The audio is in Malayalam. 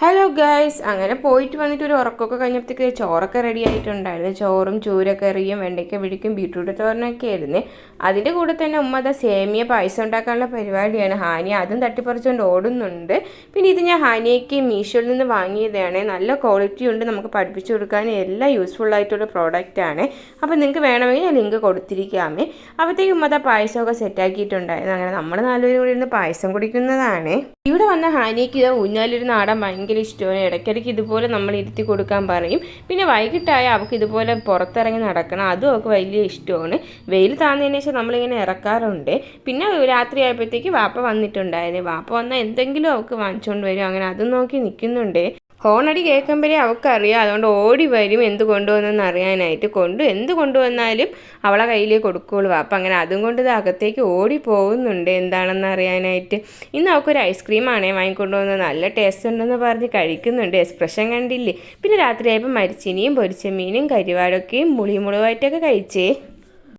ഹലോ ഗൈസ്, അങ്ങനെ പോയിട്ട് വന്നിട്ട് ഒരു ഉറക്കമൊക്കെ കഴിഞ്ഞപ്പോഴത്തേക്ക് ചോറൊക്കെ റെഡി ആയിട്ടുണ്ടായിരുന്നു. ചോറും ചൂരക്കറിയും വെണ്ടയ്ക്ക പിടിക്കും ബീട്രൂട്ട് തോരനൊക്കെ ആയിരുന്നു. അതിൻ്റെ കൂടെ തന്നെ ഉമ്മ സേമിയ പായസം ഉണ്ടാക്കാനുള്ള പരിപാടിയാണ്. ഹാനിയ അതും തട്ടിപ്പറിച്ചുകൊണ്ട് ഓടുന്നുണ്ട്. പിന്നെ ഇത് ഞാൻ ഹാനിയയ്ക്ക് മീഷോയിൽ നിന്ന് വാങ്ങിയതാണ്. നല്ല ക്വാളിറ്റി ഉണ്ട്, നമുക്ക് പഠിപ്പിച്ചു കൊടുക്കാൻ എല്ലാം യൂസ്ഫുൾ ആയിട്ടുള്ള പ്രോഡക്റ്റാണ്. അപ്പോൾ നിങ്ങൾക്ക് വേണമെങ്കിൽ ഞാൻ ലിങ്ക് കൊടുത്തിരിക്കാമേ. അപ്പോഴത്തേക്ക് ഉമ്മ പായസമൊക്കെ സെറ്റാക്കിയിട്ടുണ്ടായിരുന്നു. അങ്ങനെ നമ്മൾ നാലുപേരും കൂടി ഇരുന്ന് പായസം കുടിക്കുന്നതാണ്. ഇവിടെ വന്ന ഹാനിയയ്ക്ക് ഇത് ഊഞ്ഞാലിരുന്ന് ആടാൻ ഭയങ്കര ഇഷ്ടമാണ്. ഇടയ്ക്കിടയ്ക്ക് ഇതുപോലെ നമ്മൾ ഇരുത്തി കൊടുക്കാൻ പറയും. പിന്നെ വൈകിട്ടായ അവൾക്ക് ഇതുപോലെ പുറത്തിറങ്ങി നടക്കണം, അതും അവൾക്ക് വലിയ ഇഷ്ടമാണ്. വെയിൽ താന്നതിന് ശേഷം നമ്മളിങ്ങനെ ഇറക്കാറുണ്ട്. പിന്നെ രാത്രി ആയപ്പോഴത്തേക്ക് വാപ്പ വന്നിട്ടുണ്ടായിരുന്നു. വാപ്പ വന്നാൽ എന്തെങ്കിലും അവൾക്ക് വാങ്ങിച്ചുകൊണ്ട് വരും. അങ്ങനെ അതും നോക്കി നിൽക്കുന്നുണ്ട്. ഹോണടി കേൾക്കുമ്പോഴേ അവൾക്കറിയാം, അതുകൊണ്ട് ഓടി വരും എന്ത് കൊണ്ടുവന്നെന്ന് അറിയാനായിട്ട്. എന്ത് കൊണ്ടുവന്നാലും അവളെ കയ്യിലേ കൊടുക്കുകയുള്ളൂ അപ്പം. അങ്ങനെ അതും കൊണ്ട് ഇത് അകത്തേക്ക് ഓടി പോകുന്നുണ്ട് എന്താണെന്ന് അറിയാനായിട്ട്. ഇന്ന് അവൾക്കൊരു ഐസ്ക്രീമാണേ വാങ്ങിക്കൊണ്ടുവന്നത്. നല്ല ടേസ്റ്റ് ഉണ്ടെന്ന് പറഞ്ഞ് കഴിക്കുന്നുണ്ട്. എക്സ്പ്രഷൻ കണ്ടില്ലേ. പിന്നെ രാത്രിയായപ്പോൾ മരിച്ചിനിയും പൊരിച്ച മീനും കരിവാടൊക്കെയും മുളിമുളകായിട്ടൊക്കെ കഴിച്ചേ.